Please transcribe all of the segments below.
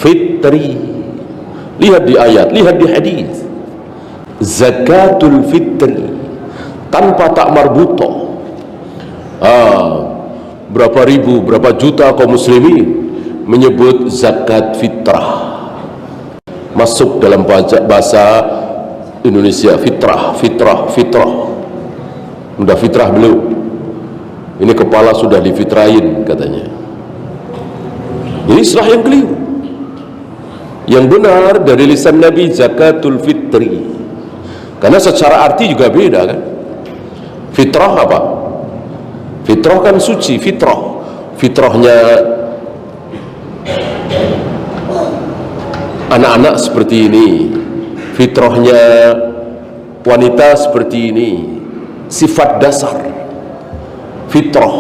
fitri. Lihat di ayat, lihat di hadis. Zakatul fitri tanpa tak marbuto. Berapa ribu, berapa juta kaum muslimin menyebut zakat fitrah. Masuk dalam bahasa Indonesia, fitrah, fitrah, fitrah. Udah fitrah belum? Ini kepala sudah difitrahin katanya. Ini istilah yang keliru. Yang benar dari lisan Nabi zakatul fitri. Karena secara arti juga beda kan. Fitrah apa? Fitrah kan suci, fitrah. Fitrahnya anak-anak seperti ini, fitrahnya wanita seperti ini, sifat dasar fitrah.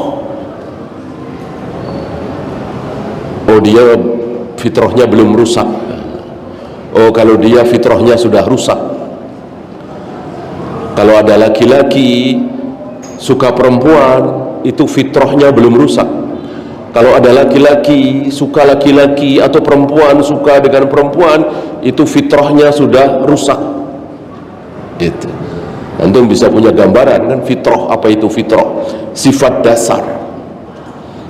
Oh, dia fitrahnya belum rusak. Oh, kalau dia fitrahnya sudah rusak. Kalau ada laki-laki suka perempuan, itu fitrahnya belum rusak. Kalau ada laki-laki suka laki-laki atau perempuan suka dengan perempuan, itu fitrahnya sudah rusak. Itu antum bisa punya gambaran kan, fitrah apa itu fitrah? Sifat dasar.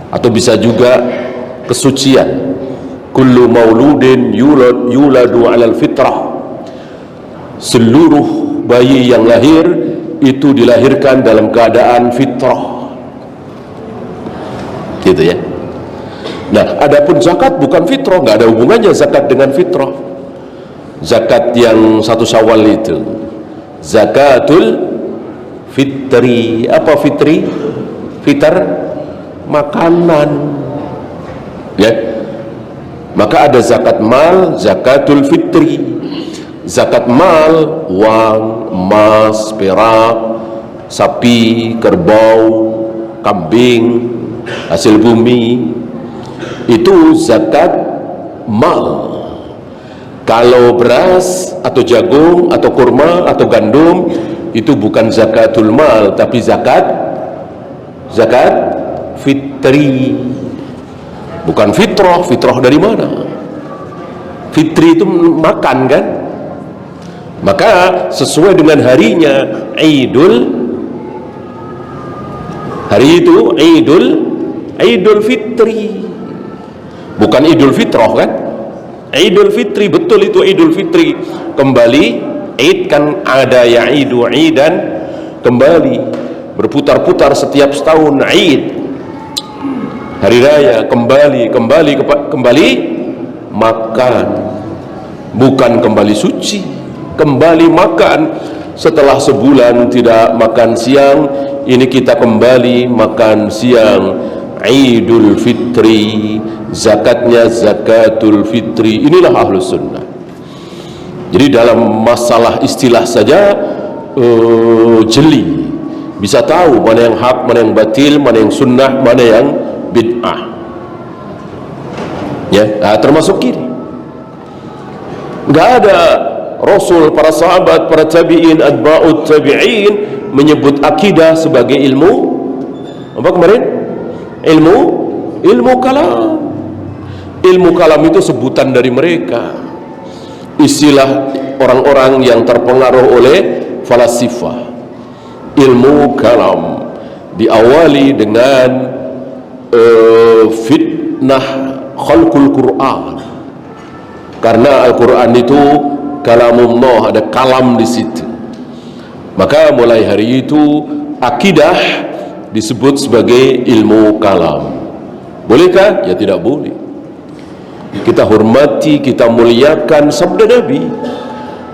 Atau bisa juga kesucian. Kullu mauludin yuladu 'alal fitrah. Seluruh bayi yang lahir itu dilahirkan dalam keadaan fitrah. Gitu ya. Nah, adapun zakat bukan fitrah, nggak ada hubungannya zakat dengan fitrah. Zakat yang 1 Syawal itu zakatul fitri. Apa fitri? Fitr, makanan. Ya. Maka ada zakat mal, zakatul fitri. Zakat mal, uang, emas, perak, sapi, kerbau, kambing, hasil bumi. Itu zakat mal. Kalau beras atau jagung atau kurma atau gandum, itu bukan zakatul mal, tapi zakat fitri. Bukan fitrah. Fitrah dari mana? Fitri itu makan kan? Maka sesuai dengan harinya, hari itu Idul Fitri. Bukan Idul Fitrah kan? Idul Fitri, betul itu Idul Fitri. Kembali, Id kan ada ya'idu idan, kembali berputar-putar setiap setahun. Id, hari raya, kembali makan. Bukan kembali suci, kembali makan. Setelah sebulan tidak makan siang, ini kita kembali makan siang. Idul Fitri, zakatnya zakatul fitri. Inilah ahlus sunnah. Jadi dalam masalah istilah saja jeli, bisa tahu mana yang hak, mana yang batil, mana yang sunnah, mana yang bid'ah. Ya, termasuk kiri. Nggak ada Rasul, para sahabat, para tabi'in, atba'ut tabi'in menyebut akidah sebagai ilmu apa kemarin? Ilmu kalam. Ilmu kalam itu sebutan dari mereka, istilah orang-orang yang terpengaruh oleh falasifah. Ilmu kalam diawali dengan fitnah khalqul Quran, karena Al-Quran itu kalamullah, ada kalam di situ. Maka mulai hari itu akidah disebut sebagai ilmu kalam. Bolehkah? Ya tidak boleh. Kita hormati, kita muliakan sabda Nabi.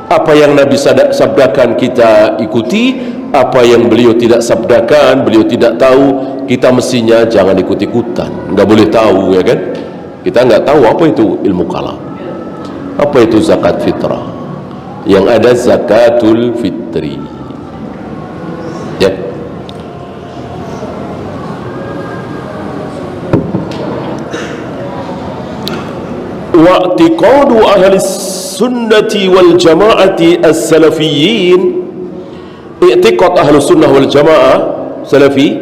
Apa yang Nabi sabdakan kita ikuti, apa yang beliau tidak sabdakan, beliau tidak tahu, kita mestinya jangan ikut-ikutan. Nggak boleh tahu, ya kan? Kita nggak tahu apa itu ilmu kalam, apa itu zakat fitrah. Yang ada zakatul fitri. Ya. Wa'tiqadu ahli sunnati wal jama'ati as-salafiyyin, i'tiqad ahli sunnah wal jama'ah salafi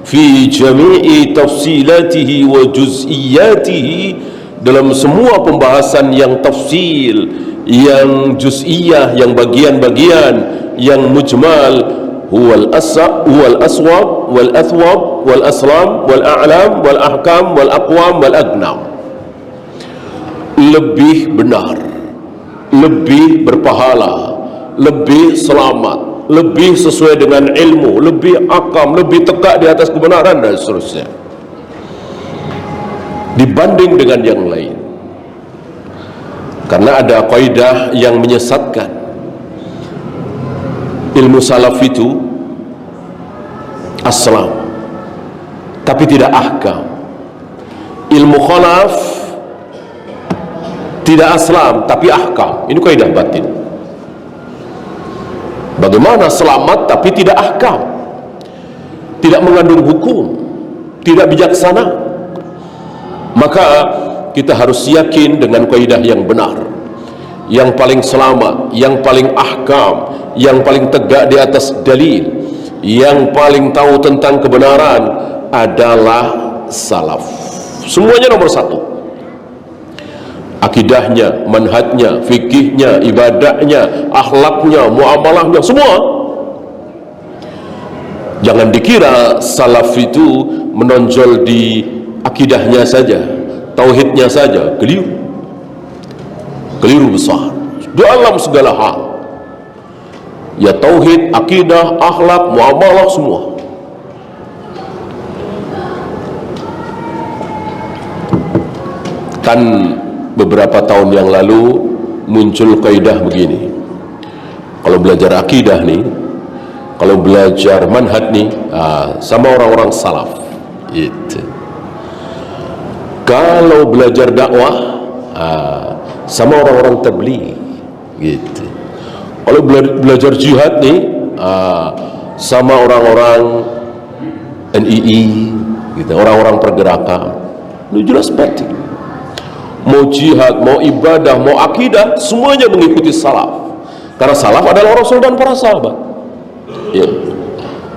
fi jami'i tafsilatihi wa juz'iyatihi dalam semua pembahasan yang tafsil, yang juz'iyah, yang bagian-bagian, yang mujmal, huwal aswab wal athwab wal aslam wal a'lam wal ahkam wal aqwam wal agnam. Lebih benar, lebih berpahala, lebih selamat, lebih sesuai dengan ilmu, lebih akam, lebih tegak di atas kebenaran dan seterusnya dibanding dengan yang lain. Karena ada kaidah yang menyesatkan. Ilmu salaf itu aslam tapi tidak ahkam. Ilmu khalaf tidak aslam tapi ahkam. Ini kaidah batin. Bagaimana selamat tapi tidak ahkam, tidak mengandung hukum, tidak bijaksana. Maka kita harus yakin dengan kaidah yang benar, yang paling selamat, yang paling ahkam, yang paling tegak di atas dalil, yang paling tahu tentang kebenaran adalah salaf. Semuanya nomor satu. Akidahnya, manhajnya, fikihnya, ibadahnya, akhlaknya, muamalahnya, semua. Jangan dikira salaf itu menonjol di akidahnya saja, tauhidnya saja. Keliru besar dalam segala hal. Ya tauhid, akidah, akhlak, muamalah, semua. Kan beberapa tahun yang lalu muncul kaidah begini, kalau belajar akidah nih, kalau belajar manhaj nih, sama orang-orang salaf itu. Kalau belajar dakwah, sama orang-orang tabligh gitu. Kalau belajar jihad nih, sama orang-orang NII gitu, orang-orang pergerakan. Ini jelas pasti. Mau jihad, mau ibadah, mau akidah, semuanya mengikuti salaf. Karena salaf adalah Rasul dan para sahabat. Ya.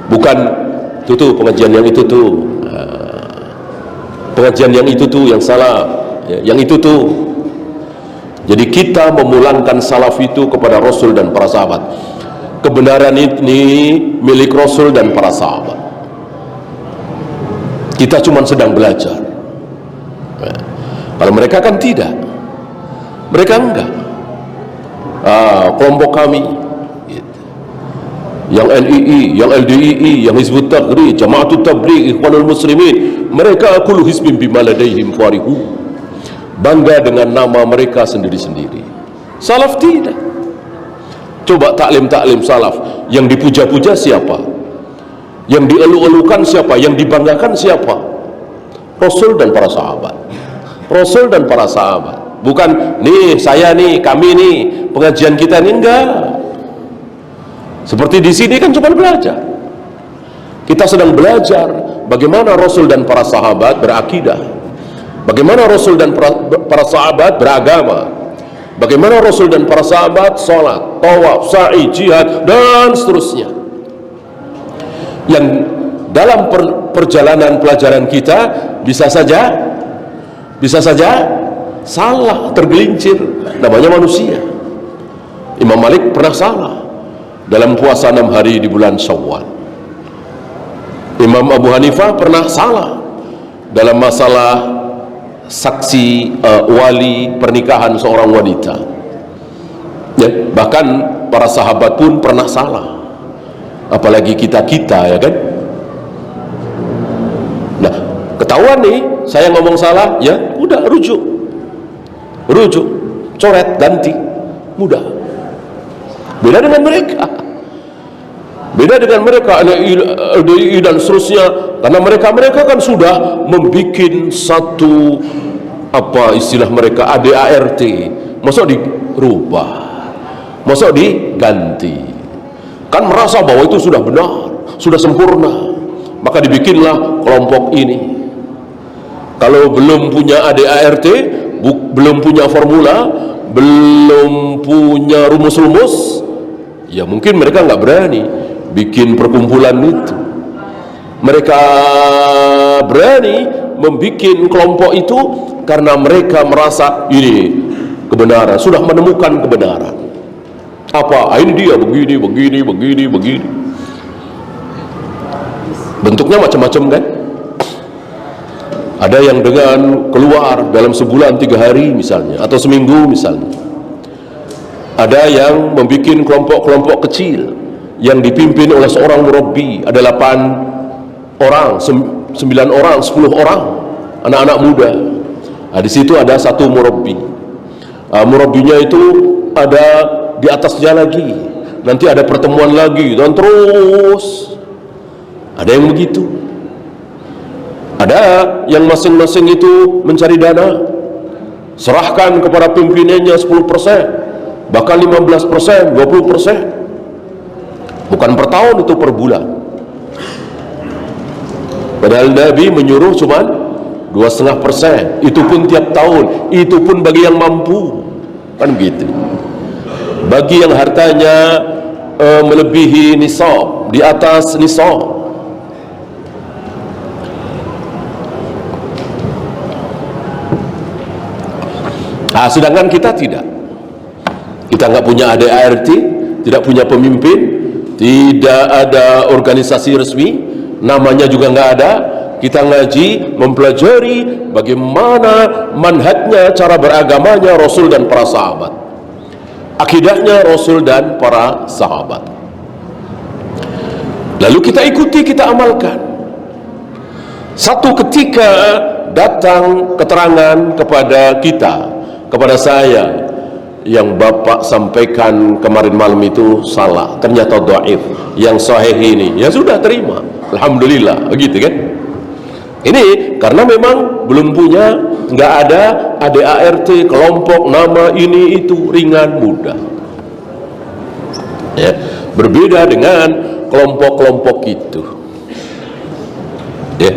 Bukan tuh pengajian yang itu tuh, pengajian yang itu tuh yang salah, ya, yang itu tuh. Jadi kita memulangkan salaf itu kepada Rasul dan para sahabat. Kebenaran ini milik Rasul dan para sahabat. Kita cuma sedang belajar. Kalau mereka kan tidak, mereka enggak. Kelompok kami gitu, yang NII, yang LDII, yang Hizbut Tahrir, Jama'atut Tabligh, Ikhwanul Muslimin, mereka kullu hizbin bima ladaihim farihu, bangga dengan nama mereka sendiri-sendiri. Salaf tidak. Coba taklim-taklim salaf, yang dipuja-puja siapa? Yang dielu-elukan siapa? Yang dibanggakan siapa? Rasul dan para sahabat. Rasul dan para sahabat. Bukan nih saya nih, kami nih, pengajian kita nih, enggak. Seperti di sini kan cuma belajar. Kita sedang belajar bagaimana Rasul dan para sahabat berakidah, bagaimana Rasul dan para sahabat beragama, bagaimana Rasul dan para sahabat salat, tawaf, sa'i, jihad, dan seterusnya. Yang dalam perjalanan pelajaran kita bisa saja salah, tergelincir, namanya manusia. Imam Malik pernah salah dalam puasa 6 hari di bulan Syawal. Imam Abu Hanifah pernah salah dalam masalah saksi wali pernikahan seorang wanita, ya, bahkan para sahabat pun pernah salah, apalagi kita ya kan. Nah, ketahuan nih saya ngomong salah, ya udah rujuk, coret, ganti, mudah. Beda dengan mereka, LDI dan seterusnya, karena mereka kan sudah membuat satu apa istilah mereka, ADART, masuk dirubah, masuk diganti, kan merasa bahwa itu sudah benar, sudah sempurna, maka dibikinlah kelompok ini. Kalau belum punya ADART, belum punya formula, belum punya rumus-rumus, ya mungkin mereka nggak berani bikin perkumpulan itu. Mereka berani membuat kelompok itu karena mereka merasa ini kebenaran, sudah menemukan kebenaran. Apa? Ini dia begini. Bentuknya macam-macam kan? Ada yang dengan keluar dalam sebulan 3 hari misalnya, atau seminggu misalnya. Ada yang membuat kelompok-kelompok kecil yang dipimpin oleh seorang murabbi. Ada 8 orang, 9 orang, 10 orang, anak-anak muda. Di situ ada satu murabbi. Murabbinya itu ada di atasnya lagi, nanti ada pertemuan lagi, dan terus ada yang begitu. Ada yang masing-masing itu mencari dana, serahkan kepada pimpinannya 10%, bahkan 15%, 20%, bukan per tahun, itu per bulan. Padahal Nabi menyuruh cuman 2,5%, itu pun tiap tahun, itu pun bagi yang mampu, kan begitu. Bagi yang hartanya melebihi nisab, di atas nisab. Sedangkan kita tidak. Kita nggak punya ADART, tidak punya pemimpin, tidak ada organisasi resmi, namanya juga nggak ada. Kita ngaji, mempelajari bagaimana manhajnya, cara beragamanya Rasul dan para sahabat, akidahnya Rasul dan para sahabat. Lalu kita ikuti, kita amalkan. Satu ketika datang keterangan kepada kita, kepada saya, yang Bapak sampaikan kemarin malam itu salah, ternyata dhaif, yang sahih ini. Ya sudah, terima, alhamdulillah, begitu kan. Ini karena memang belum punya, nggak ada ADART, kelompok, nama ini itu, ringan, mudah ya. Berbeda dengan kelompok-kelompok itu ya.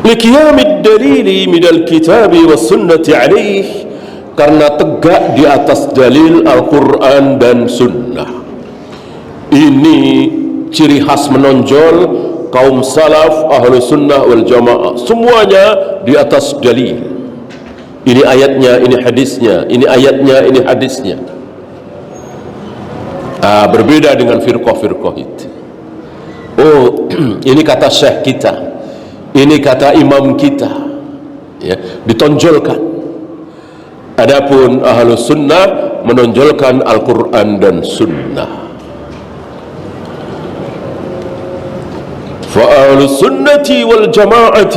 Liqiyamid dalili minal kitabi was sunnati alaih, karena tegak di atas dalil Al-Quran dan Sunnah. Ini ciri khas menonjol kaum salaf, ahlu sunnah wal jamaah, semuanya di atas dalil. Ini ayatnya, ini hadisnya, ini ayatnya, ini hadisnya. Berbeda dengan firqah-firqah itu. Oh, ini kata syekh kita, ini kata imam kita ya, ditonjolkan. Adapun ahlu sunnah menonjolkan Al-Quran dan Sunnah. فأهل السنة والجماعة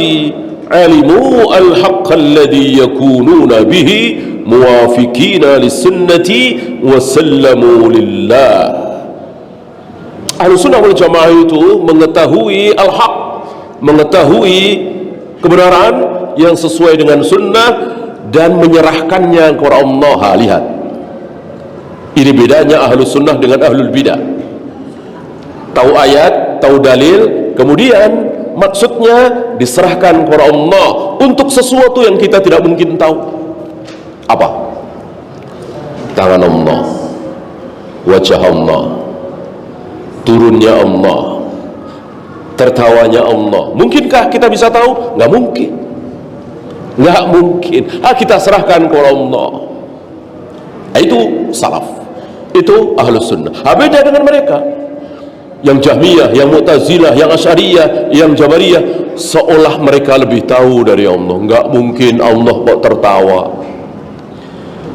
علموا الحق الذي يكونون به موافقين للسنة وسلموا لله. Ahlu sunnah wal jamaah itu mengetahui al-haq, mengetahui kebenaran yang sesuai dengan sunnah dan menyerahkannya kepada Allah. Lihat, ini bedanya ahlu sunnah dengan ahlul bidah. Tahu ayat, tahu dalil, kemudian maksudnya diserahkan kepada Allah untuk sesuatu yang kita tidak mungkin tahu. Apa? Tangan Allah, wajah Allah, turunnya Allah, tertawanya Allah. Mungkinkah kita bisa tahu? Nggak mungkin. Nggak mungkin. Kita serahkan kepada Allah. Itu salaf, itu ahlus sunnah. Beda dengan mereka yang Jahmiyah, yang Mu'tazilah, yang Asy'ariyah, yang Jabariyah, seolah mereka lebih tahu dari Allah. Enggak mungkin Allah kok tertawa.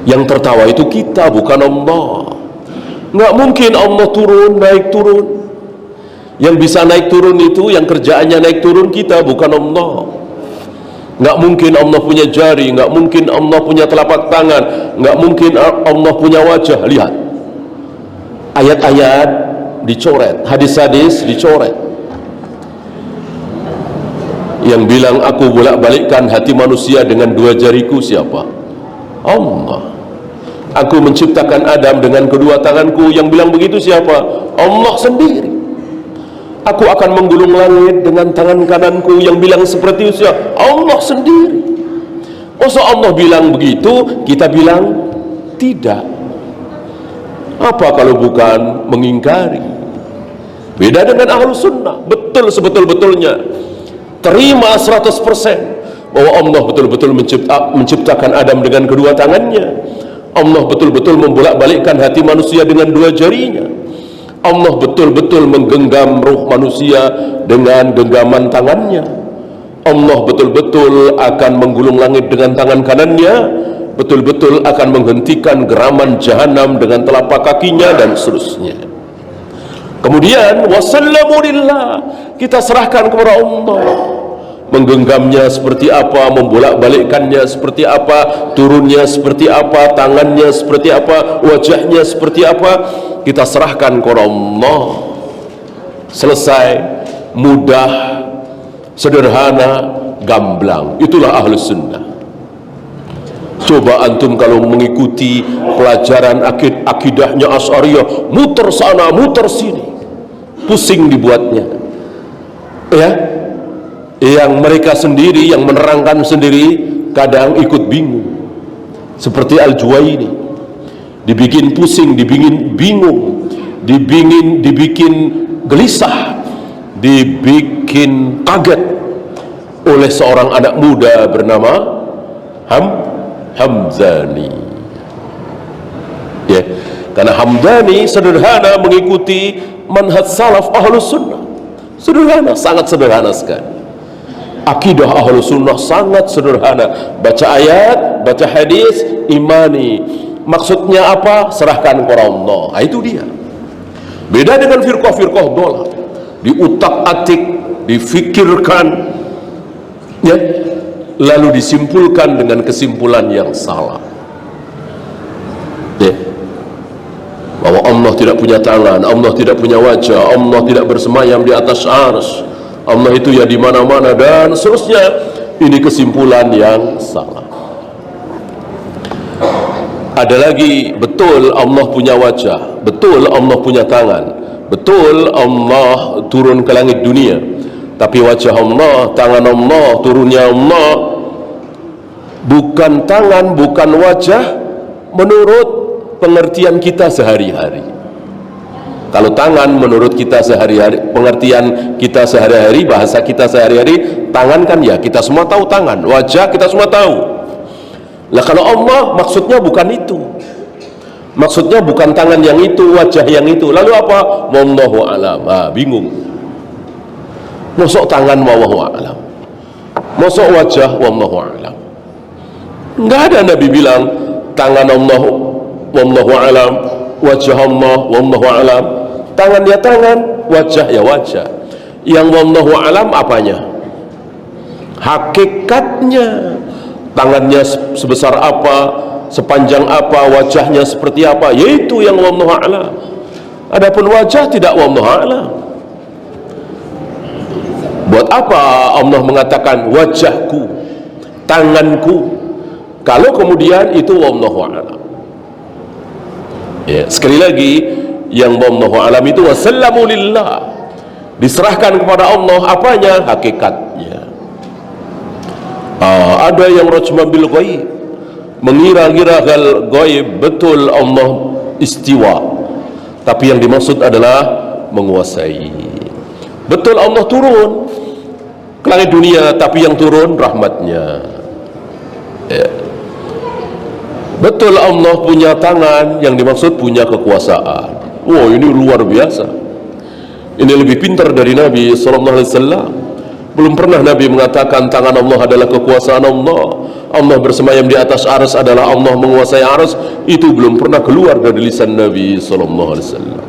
Yang tertawa itu kita, bukan Allah. Enggak mungkin Allah turun, naik turun. Yang bisa naik turun itu, yang kerjaannya naik turun, kita, bukan Allah. Enggak mungkin Allah punya jari, enggak mungkin Allah punya telapak tangan, enggak mungkin Allah punya wajah. Lihat, ayat-ayat dicoret, hadis-hadis dicoret. Yang bilang aku bolak-balikkan hati manusia dengan 2 jariku, siapa? Allah. Aku menciptakan Adam dengan 2 tanganku, yang bilang begitu siapa? Allah sendiri. Aku akan menggulung langit dengan tangan kananku, yang bilang seperti itu siapa? Allah sendiri. Masa Allah bilang begitu, kita bilang tidak? Apa kalau bukan mengingkari? Beda dengan ahlu sunnah, betul sebetul-betulnya, terima 100% bahwa Allah betul-betul menciptakan Adam dengan kedua tangannya. Allah betul-betul membolak-balikkan hati manusia dengan dua jarinya. Allah betul-betul menggenggam ruh manusia dengan genggaman tangannya. Allah betul-betul akan menggulung langit dengan tangan kanannya, betul-betul akan menghentikan geraman jahanam dengan telapak kakinya, dan seterusnya. Kemudian wasallamu lillah, kita serahkan kepada Allah, menggenggamnya seperti apa, membolak-balikkannya seperti apa, turunnya seperti apa, tangannya seperti apa, wajahnya seperti apa, kita serahkan kepada Allah. Selesai, mudah, sederhana, gamblang. Itulah ahlu sunnah. Coba antum kalau mengikuti pelajaran akidahnya Asy'ariyah, muter sana muter sini, pusing dibuatnya, ya. Yang mereka sendiri yang menerangkan sendiri kadang ikut bingung, seperti Al-Juwaini, dibikin pusing, dibikin bingung, dibikin gelisah, dibikin kaget oleh seorang anak muda bernama Hamdani, ya. Karena Hamdani sederhana mengikuti manhaj salaf ahlus sunnah, sederhana, sangat sederhana sekali. Akidah ahlus sunnah sangat sederhana, baca ayat, baca hadis, imani, maksudnya apa, serahkan kepada Allah. Nah, itu dia. Beda dengan firqah-firqah dhalah, diutak-atik, difikirkan, ya, lalu disimpulkan dengan kesimpulan yang salah, ya. Bahwa Allah tidak punya tangan, Allah tidak punya wajah, Allah tidak bersemayam di atas arsy, Allah itu ya di mana-mana, dan seterusnya. Ini kesimpulan yang salah. Ada lagi, betul Allah punya wajah, betul Allah punya tangan, betul Allah turun ke langit dunia, tapi wajah Allah, tangan Allah, turunnya Allah bukan tangan, bukan wajah menurut pengertian kita sehari-hari. Kalau tangan menurut kita sehari-hari, pengertian kita sehari-hari, bahasa kita sehari-hari, tangan kan ya kita semua tahu tangan, wajah kita semua tahu. Lah kalau Allah maksudnya bukan itu, maksudnya bukan tangan yang itu, wajah yang itu. Lalu apa? Wallahu a'lam. Bingung. Mosok tangan wallahu a'lam, mosok wajah wallahu a'lam. Enggak ada Nabi bilang tangan Allah wallahu a'lam, wajah Allah wallahu a'lam. Tangan ya tangan, wajah ya wajah. Yang wallahu a'lam apanya? Hakikatnya. Tangannya sebesar apa, sepanjang apa, wajahnya seperti apa, yaitu yang wallahu a'lam. Adapun wajah tidak wallahu a'lam. Buat apa Allah mengatakan wajahku, tanganku, kalau kemudian itu wallahu a'lam? Ya, sekali lagi, yang wallahu a'lam itu wasallamu lillah, diserahkan kepada Allah. Apanya? Hakikatnya. Ada yang rajma bil ghaib, mengira-ngira hal ghaib, betul Allah istiwa, tapi yang dimaksud adalah menguasai. Betul Allah turun ke langit dunia, tapi yang turun rahmatnya, ya. Betul Allah punya tangan, yang dimaksud punya kekuasaan. Wow, ini luar biasa. Ini lebih pintar dari Nabi SAW. Belum pernah Nabi mengatakan tangan Allah adalah kekuasaan Allah, Allah bersemayam di atas arsy adalah Allah menguasai arsy. Itu belum pernah keluar dari lisan Nabi SAW.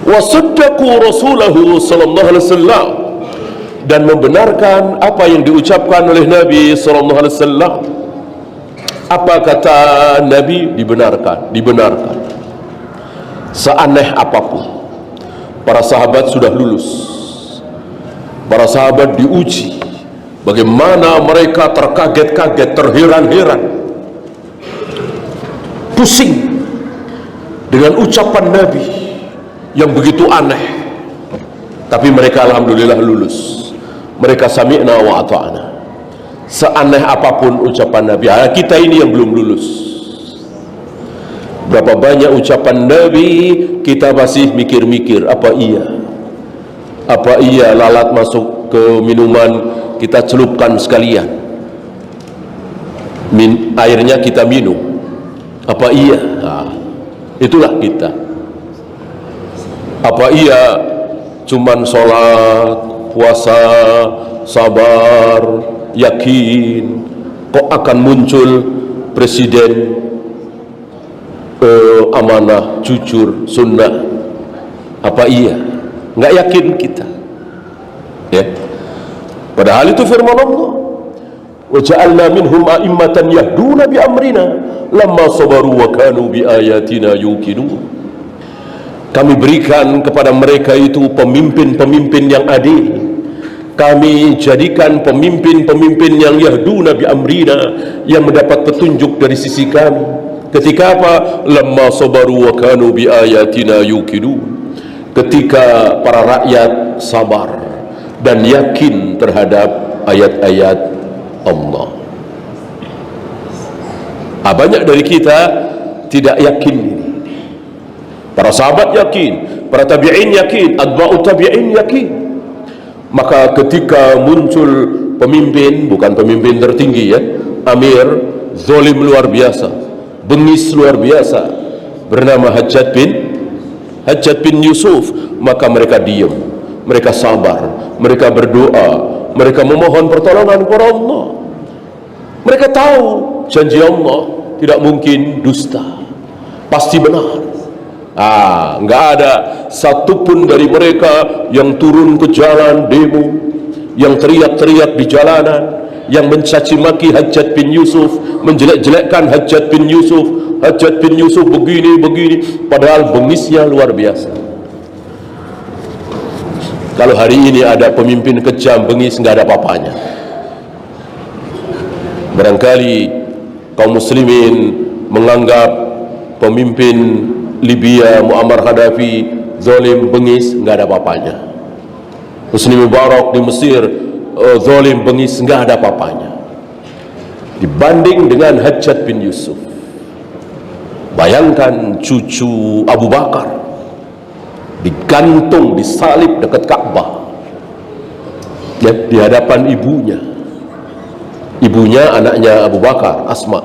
Wasaddaqu rasulahu sallallahu alaihi wasallam, dan membenarkan apa yang diucapkan oleh Nabi sallallahu alaihi wasallam. Apa kata Nabi? Dibenarkan, dibenarkan. Seaneh apapun, para sahabat sudah lulus, para sahabat diuji, bagaimana mereka terkaget-kaget, terheran-heran, pusing dengan ucapan Nabi yang begitu aneh, tapi mereka alhamdulillah lulus. Mereka sami'na wa ata'na. Seaneh apapun ucapan Nabi, kita ini yang belum lulus. Berapa banyak ucapan Nabi kita masih mikir-mikir, apa iya lalat masuk ke minuman kita celupkan sekalian, airnya kita minum, apa iya? Itulah kita. Apa iya cuman sholat, puasa, sabar, yakin kok akan muncul presiden amanah, jujur, sunnah? Apa iya? Nggak yakin kita, ya. Padahal itu firman Allah, wa ja'alna minhum a'immatan yahduna bi amrina lamma sabaru wa kanu bi ayatina yuqinun. Kami berikan kepada mereka itu pemimpin-pemimpin yang adil. Kami jadikan pemimpin-pemimpin yang yahduna bi amrina, yang mendapat petunjuk dari sisi kami. Ketika apa? Lamma sabaru wa kanu bi ayatina yuqinun. Ketika para rakyat sabar dan yakin terhadap ayat-ayat Allah. Banyak dari kita tidak yakin ini. Para sahabat yakin, para tabi'in yakin, atba'ut tabi'in yakin. Maka ketika muncul pemimpin, bukan pemimpin tertinggi ya, amir zalim luar biasa, bengis luar biasa, bernama Hajjaj bin Yusuf, maka mereka diam, mereka sabar, mereka berdoa, mereka memohon pertolongan kepada Allah. Mereka tahu janji Allah tidak mungkin dusta, pasti benar. Nggak ada satupun dari mereka yang turun ke jalan demo, yang teriak-teriak di jalanan, yang mencaci maki Hajjaj bin Yusuf, menjelek-jelekkan Hajjaj bin Yusuf. Hajjaj bin Yusuf begini, padahal bengisnya luar biasa. Kalau hari ini ada pemimpin kejam, bengis, nggak ada apa-apanya. Barangkali kaum muslimin menganggap pemimpin Libya Muammar Gaddafi zalim, bengis, nggak ada apa-apanya. Husni Mubarak di Mesir zalim, bengis, nggak ada apa-apanya. Dibanding dengan Hajjaj bin Yusuf. Bayangkan cucu Abu Bakar digantung, disalib dekat Ka'bah, ya, di hadapan ibunya. Ibunya anaknya Abu Bakar, Asma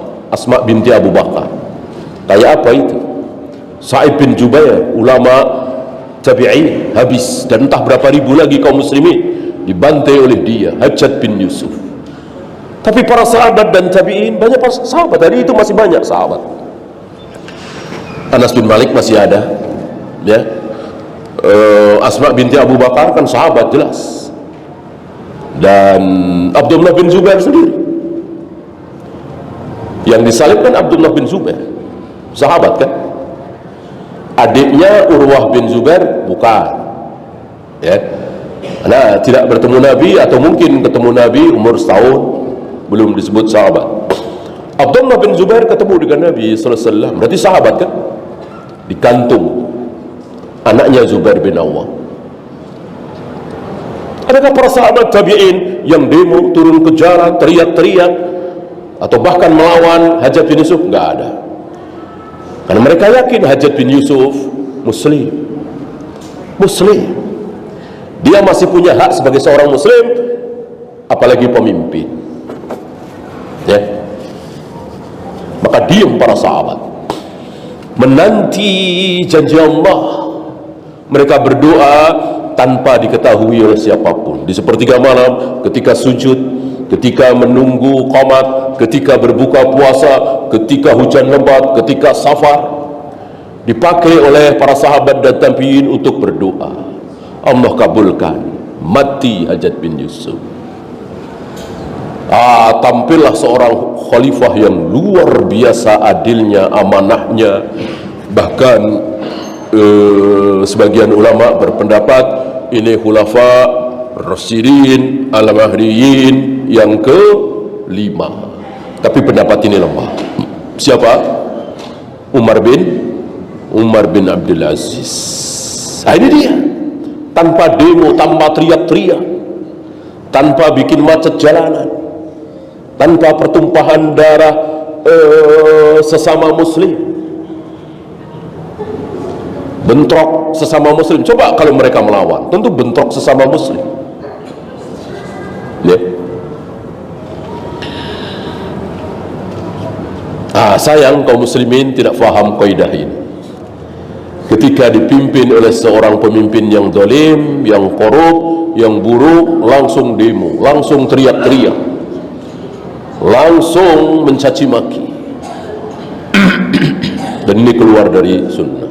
binti Abu Bakar. Kayak apa itu? Sa'id bin Jubair, ulama tabi'in, habis, dan entah berapa ribu lagi kaum muslimin dibantai oleh dia, Hajjaj bin Yusuf. Tapi para sahabat dan tabi'in, banyak para sahabat, hari itu masih banyak sahabat. Anas bin Malik masih ada, ya. Asma binti Abu Bakar kan sahabat jelas, dan Abdullah bin Zubair sendiri yang disalibkan. Abdullah bin Zubair sahabat kan, adiknya Urwah bin Zubair bukan, ya. Nah, tidak bertemu Nabi, atau mungkin ketemu Nabi umur setahun, belum disebut sahabat. Abdullah bin Zubair ketemu dengan Nabi sallallahu alaihi wasallam, berarti sahabat kan, digantung anaknya Zubair bin Awwam. Adakah para sahabat tabi'in yang demo, turun ke jalan, teriak-teriak, atau bahkan melawan Hajjaj bin Yusuf? Nggak ada. Karena mereka yakin Hajjaj bin Yusuf muslim. Dia masih punya hak sebagai seorang muslim, apalagi pemimpin, ya. Maka diam para sahabat, menanti janji Allah. Mereka berdoa tanpa diketahui oleh siapapun. Di sepertiga malam, ketika sujud, ketika menunggu qomat, ketika berbuka puasa, ketika hujan lebat, ketika safar, dipakai oleh para sahabat dan tabi'in untuk berdoa. Allah kabulkan, mati Hajjaj bin Yusuf. Tampillah seorang khalifah yang luar biasa adilnya, amanahnya. Bahkan sebagian ulama berpendapat ini khulafa Rasyidin al-Mahdiyin yang ke-5. Tapi pendapat ini lemah. Siapa? Umar bin Abdul Aziz. Ini dia. Tanpa demo, tanpa teriak-teriak, tanpa bikin macet jalanan, tanpa pertumpahan darah sesama muslim, bentrok sesama muslim. Coba kalau mereka melawan, tentu bentrok sesama muslim. Ya. Sayang kaum muslimin tidak faham kaidah ini. Ketika dipimpin oleh seorang pemimpin yang zalim, yang korup, yang buruk, langsung demo, langsung teriak-teriak, langsung mencaci maki. Dan ini keluar dari sunnah.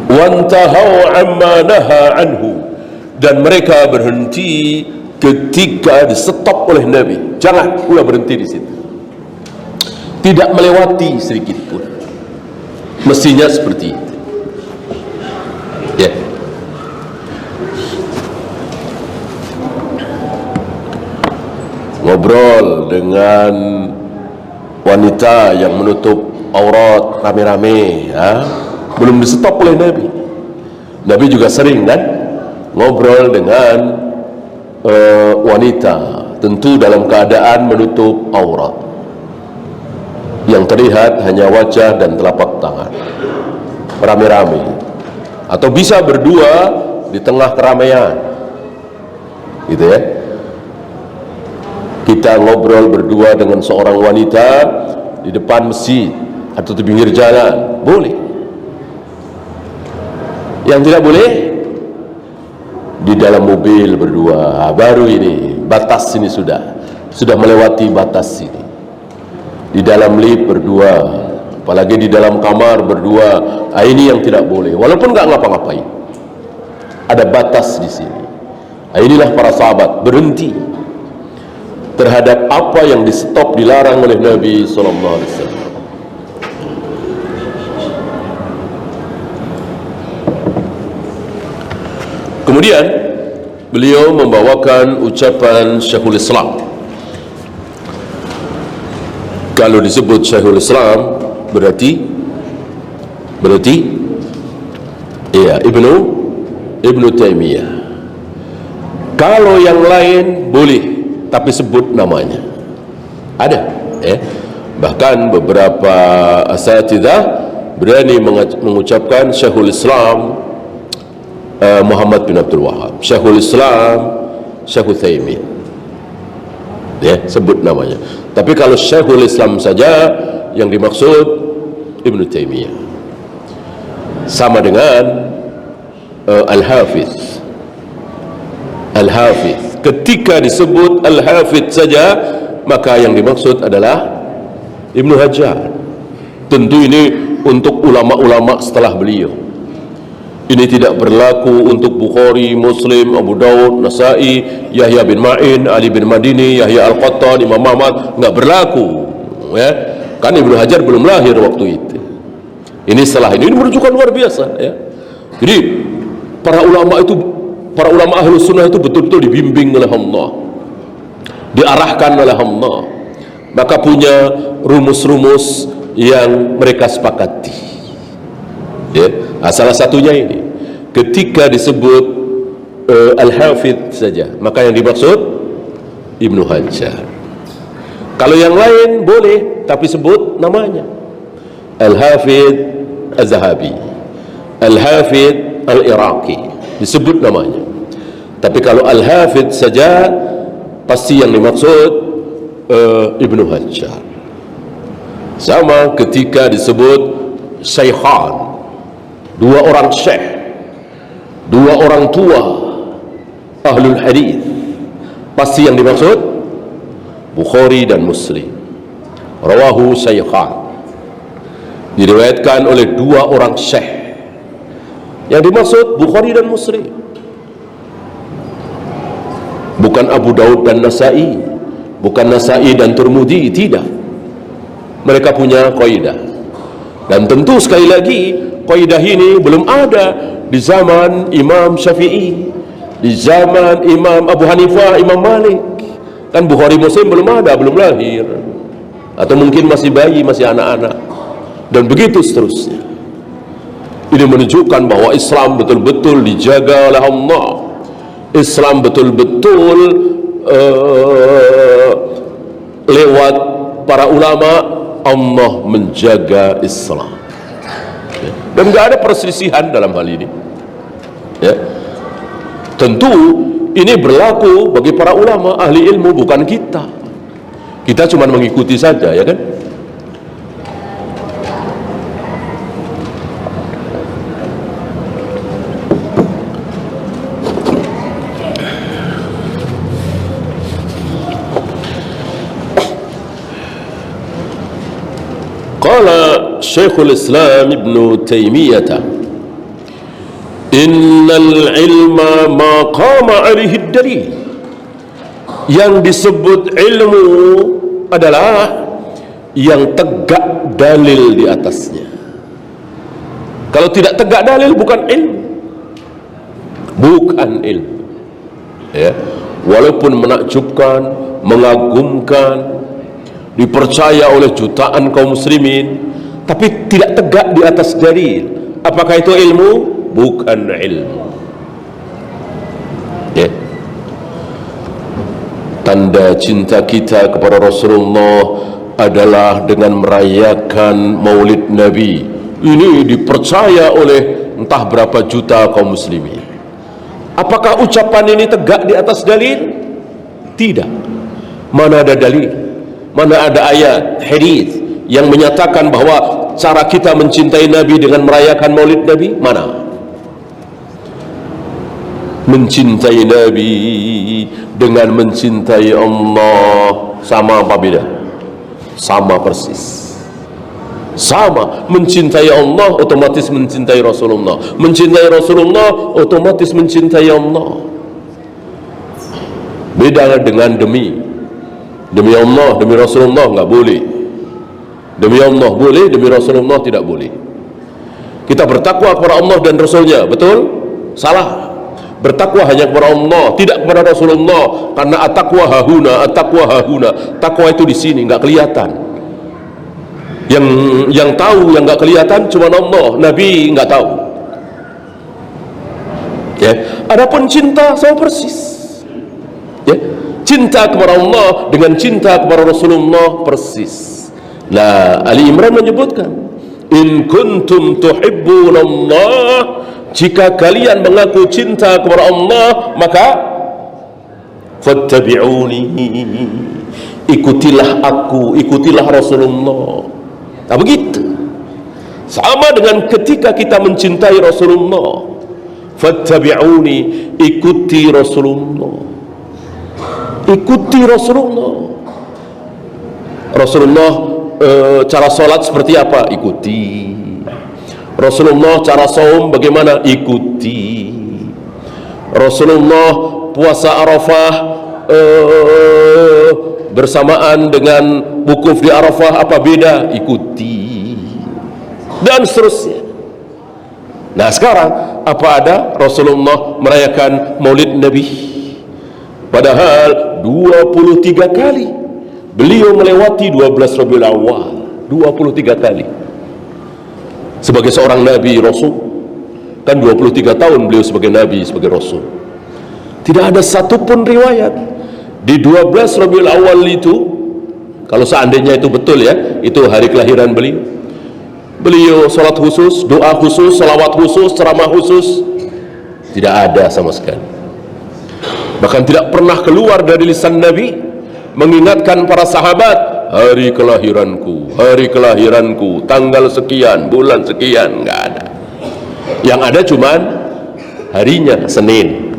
Wantahau amma naha anhu, dan mereka berhenti ketika di-stop oleh Nabi. Jangan pula berhenti di situ, tidak melewati sedikit pun. Mestinya seperti itu. Ya. Ngobrol dengan wanita yang menutup aurat rame-rame, ya, belum di-stop oleh Nabi. Nabi juga sering kan ngobrol dengan wanita, tentu dalam keadaan menutup aurat, yang terlihat hanya wajah dan telapak tangan, rame-rame, atau bisa berdua di tengah keramaian, gitu ya. Kita ngobrol berdua dengan seorang wanita di depan masjid atau di pinggir jalan, boleh. Yang tidak boleh di dalam mobil berdua, baru ini batas ini sudah melewati batas ini. Di dalam lift berdua, apalagi di dalam kamar berdua, ini yang tidak boleh. Walaupun nggak ngapa-ngapain, ada batas di sini. Inilah para sahabat berhenti terhadap apa yang di-stop, dilarang oleh Nabi sallallahu alaihi wasallam. Kemudian beliau membawakan ucapan Syekhul Islam. Kalau disebut Syekhul Islam berarti iya, Ibnu Taimiyah. Kalau yang lain boleh, tapi sebut namanya. Ada, bahkan beberapa asatidzah berani mengucapkan Syekhul Islam Muhammad bin Abdul Wahab, Syekhul Islam Syekh Utsaimin, ya, sebut namanya. Tapi kalau Syekhul Islam saja yang dimaksud Ibnu Taimiyah. Sama dengan Al-Hafiz. Al-Hafiz, ketika disebut Al-Hafiz saja, maka yang dimaksud adalah Ibnu Hajar. Tentu ini untuk ulama-ulama setelah beliau. Ini tidak berlaku untuk Bukhari, Muslim, Abu Daud, Nasai, Yahya bin Ma'in, Ali bin Madini, Yahya Al-Qattan, Imam Ahmad. Enggak berlaku, ya. Kan Ibnu Hajar belum lahir waktu itu. Ini setelah ini menunjukkan luar biasa, ya. Jadi para ulama Ahlus Sunnah itu betul-betul dibimbing oleh Allah, diarahkan oleh Allah, maka punya rumus-rumus yang mereka sepakati, ya. Salah satunya ini, ketika disebut Al-Hafidh saja, maka yang dimaksud Ibnu Hajar. Kalau yang lain boleh, tapi sebut namanya. Al-Hafidh Az-Zahabi, Al-Hafidh Al-Iraqi, disebut namanya. Tapi kalau Al-Hafidh saja, pasti yang dimaksud Ibnu Hajar. Sama ketika disebut Syaikhan, dua orang syekh, dua orang tua ahlul hadis, pasti yang dimaksud Bukhari dan Muslim. Rawahu Syaikhan, diriwayatkan oleh dua orang syekh, yang dimaksud Bukhari dan Muslim, bukan Abu Daud dan Nasai, bukan Nasai dan Tirmidzi, tidak. Mereka punya kaidah, dan tentu sekali lagi kaidah ini belum ada di zaman Imam Syafi'i, di zaman Imam Abu Hanifah, Imam Malik. Kan Bukhari Muslim belum ada, belum lahir, atau mungkin masih bayi, masih anak-anak, dan begitu seterusnya. Ini menunjukkan bahwa Islam betul-betul dijaga oleh Allah. Islam betul-betul lewat para ulama Allah menjaga Islam. Dan nggak ada perselisihan dalam hal ini. Ya. Tentu ini berlaku bagi para ulama ahli ilmu, bukan kita. Kita cuma mengikuti saja, ya kan? Qala Syekhul Islam Ibn Taimiyah, innal ilma ma qama alaihi dalil. Yang disebut ilmu adalah yang tegak dalil di atasnya. Kalau tidak tegak dalil bukan ilmu. Bukan ilmu. Ya. Walaupun menakjubkan, mengagumkan, dipercaya oleh jutaan kaum muslimin, tapi tidak tegak di atas dalil. Apakah itu ilmu? Bukan ilmu. Ya. Tanda cinta kita kepada Rasulullah adalah dengan merayakan Maulid Nabi. Ini dipercaya oleh entah berapa juta kaum muslimin. Apakah ucapan ini tegak di atas dalil? Tidak. Mana ada dalil? Mana ada ayat, hadis yang menyatakan bahwa cara kita mencintai Nabi dengan merayakan Maulid Nabi? Mana? Mencintai Nabi dengan mencintai Allah sama apa beda? Sama persis. Sama. Mencintai Allah otomatis mencintai Rasulullah. Mencintai Rasulullah otomatis mencintai Allah. Beda dengan demi Allah, demi Rasulullah nggak boleh. Demi Allah boleh, demi Rasulullah tidak boleh. Kita bertakwa kepada Allah dan Rasulnya, betul? Salah. Bertakwa hanya kepada Allah, tidak kepada Rasulullah. Karena at-taqwa hahuna, at-taqwa hahuna. Takwa itu di sini, nggak kelihatan. Yang tahu, yang nggak kelihatan cuma Allah. Nabi nggak tahu. Ya. Adapun cinta sama persis. Ya. Cinta kepada Allah dengan cinta kepada Rasulullah persis. Nah, Ali Imran menyebutkan, in kuntum tuhibbunallah, jika kalian mengaku cinta kepada Allah, maka fattabi'uni, ikutilah aku, ikutilah Rasulullah. Nah, begitu. Sama dengan ketika kita mencintai Rasulullah, fattabi'uni, ikuti Rasulullah. Ikuti Rasulullah. Rasulullah cara sholat seperti apa? Ikuti. Rasulullah cara saum bagaimana? Ikuti. Rasulullah puasa Arafah bersamaan dengan wukuf di Arafah apa beda? Ikuti. Dan seterusnya. Nah, sekarang apa ada Rasulullah merayakan Maulid Nabi? Padahal 23 kali beliau melewati 12 Rabiul Awal, 23 kali. Sebagai seorang Nabi Rasul, kan 23 tahun beliau sebagai Nabi, sebagai Rasul. Tidak ada satupun riwayat di 12 Rabiul Awal itu, kalau seandainya itu betul ya, itu hari kelahiran beliau, beliau sholat khusus, doa khusus, salawat khusus, ceramah khusus, tidak ada sama sekali. Bahkan tidak pernah keluar dari lisan Nabi mengingatkan para sahabat, hari kelahiranku, tanggal sekian, bulan sekian, nggak ada. Yang ada cuman harinya, Senin.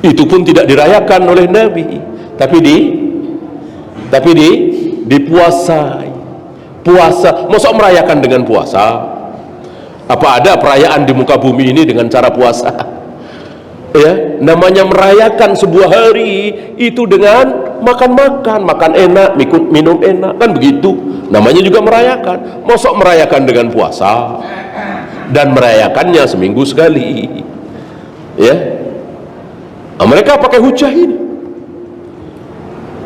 Itu pun tidak dirayakan oleh Nabi, tapi dipuasai. Puasa, masa merayakan dengan puasa? Apa ada perayaan di muka bumi ini dengan cara puasa? Ya, namanya merayakan sebuah hari itu dengan makan enak, minum enak, kan begitu. Namanya juga merayakan. Mosok merayakan dengan puasa dan merayakannya seminggu sekali. Ya. Nah, mereka pakai hujah ini.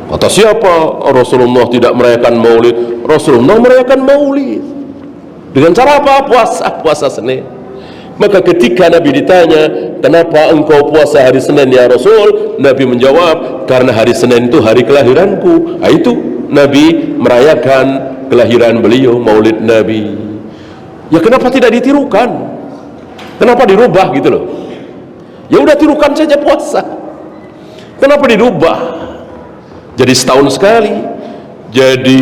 Kata siapa? Rasulullah tidak merayakan Maulid. Rasulullah merayakan Maulid. Dengan cara apa? Puasa Senin. Maka ketika Nabi ditanya, kenapa engkau puasa hari Senin ya Rasul? Nabi menjawab, karena hari Senin itu hari kelahiranku. Nah, itu Nabi merayakan kelahiran beliau, Maulid Nabi. Ya kenapa tidak ditirukan? Kenapa dirubah gitu loh? Ya udah tirukan saja puasa. Kenapa dirubah? Jadi setahun sekali, jadi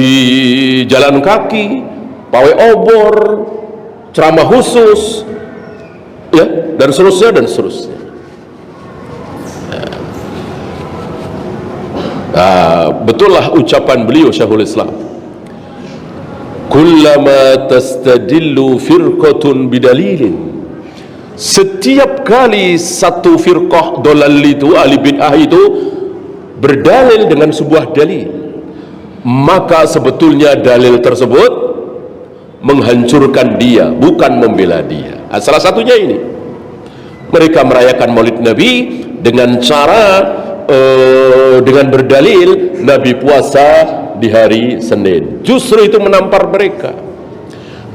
jalan kaki, pawai obor, ceramah khusus, ya, dan seterusnya dan seterusnya. Betullah ucapan beliau Syekhul Islam, kullama tastadillu firqatun bidalilin, setiap kali satu firqah dolal itu, ahli bid'ah itu berdalil dengan sebuah dalil, maka sebetulnya dalil tersebut menghancurkan dia, bukan membela dia. Salah satunya ini, mereka merayakan Maulid Nabi dengan cara dengan berdalil Nabi puasa di hari Senin. Justru itu menampar mereka.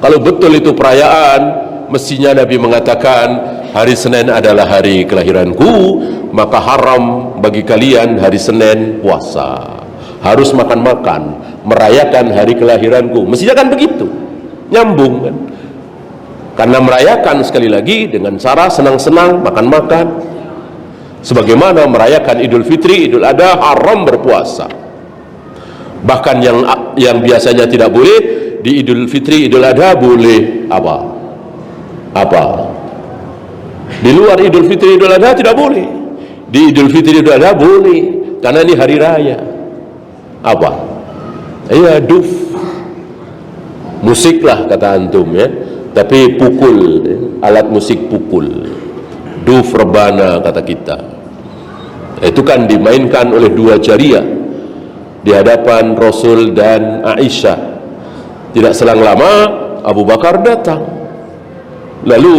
Kalau betul itu perayaan, mestinya Nabi mengatakan hari Senin adalah hari kelahiranku, maka haram bagi kalian hari Senin puasa, harus makan-makan, merayakan hari kelahiranku. Mestinya kan begitu, nyambung kan? Karena merayakan sekali lagi dengan cara senang-senang, makan-makan. Sebagaimana merayakan Idul Fitri, Idul Adha, haram berpuasa. Bahkan yang biasanya tidak boleh, di Idul Fitri, Idul Adha boleh apa? Di luar Idul Fitri, Idul Adha tidak boleh. Di Idul Fitri, Idul Adha boleh, karena ini hari raya. Apa? Iya, duf. Musik lah kata antum ya, tapi pukul, alat musik pukul. Duf rebana kata kita. Itu kan dimainkan oleh dua jariah di hadapan Rasul dan Aisyah. Tidak selang lama Abu Bakar datang. Lalu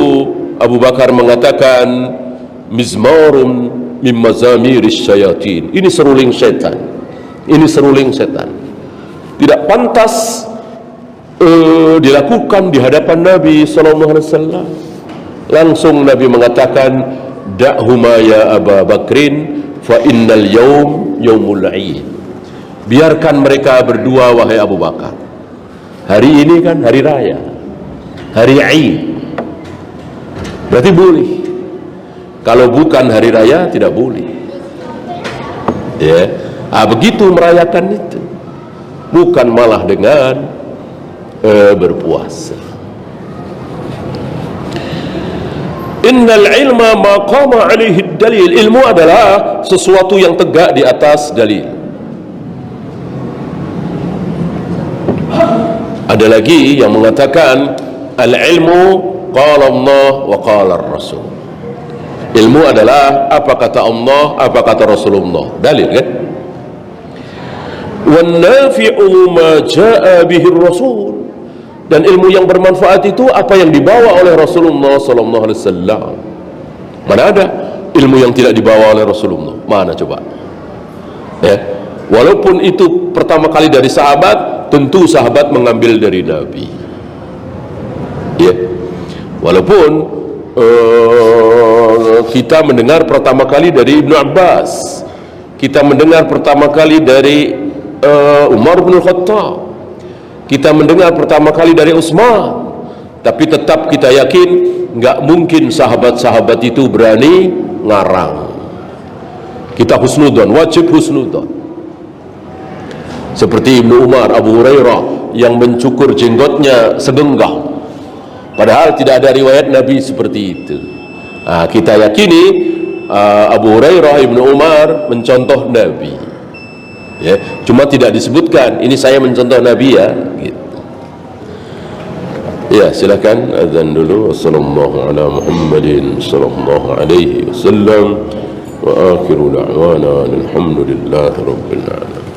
Abu Bakar mengatakan, mizmarun min mazamiris syayatin. Ini seruling setan. Ini seruling setan. Tidak pantas dilakukan di hadapan Nabi SAW. Langsung Nabi mengatakan, da'huma ya Abu Bakrin fa innal yawm yawmul 'id. Biarkan mereka berdua wahai Abu Bakar. Hari ini kan hari raya, hari Id. Berarti boleh. Kalau bukan hari raya tidak boleh. Ya, begitu merayakan itu. Bukan malah dengan berpuasa. Innal ilma maqama alaihi dalil. Ilmu adalah sesuatu yang tegak di atas dalil. Ada lagi yang mengatakan al-ilmu qala Allah wa qala ar-rasul. Ilmu adalah apa kata Allah, apa kata Rasulullah. Dalil kan? Wan nafi'u ma jaa bihi ar-rasul. Dan ilmu yang bermanfaat itu apa yang dibawa oleh Rasulullah sallallahu alaihi wasallam. Mana ada ilmu yang tidak dibawa oleh Rasulullah? Mana coba? Ya. Walaupun itu pertama kali dari sahabat, tentu sahabat mengambil dari Nabi. Ya. Walaupun kita mendengar pertama kali dari Ibnu Abbas, kita mendengar pertama kali dari Umar bin Khattab, kita mendengar pertama kali dari Utsman, tapi tetap kita yakin nggak mungkin sahabat-sahabat itu berani ngarang. Kita husnudzon, wajib husnudzon. Seperti Ibnu Umar, Abu Hurairah yang mencukur jenggotnya segenggam, padahal tidak ada riwayat Nabi seperti itu. Kita yakini Abu Hurairah, Ibnu Umar mencontoh Nabi. Ya, cuma tidak disebutkan ini saya mencontoh Nabi ya gitu. Ya, silakan azan dulu. Wassallallahu ala Muhammadin sallallahu alaihi wasallam wa akhiru da'wana alhamdulillahi rabbil alamin.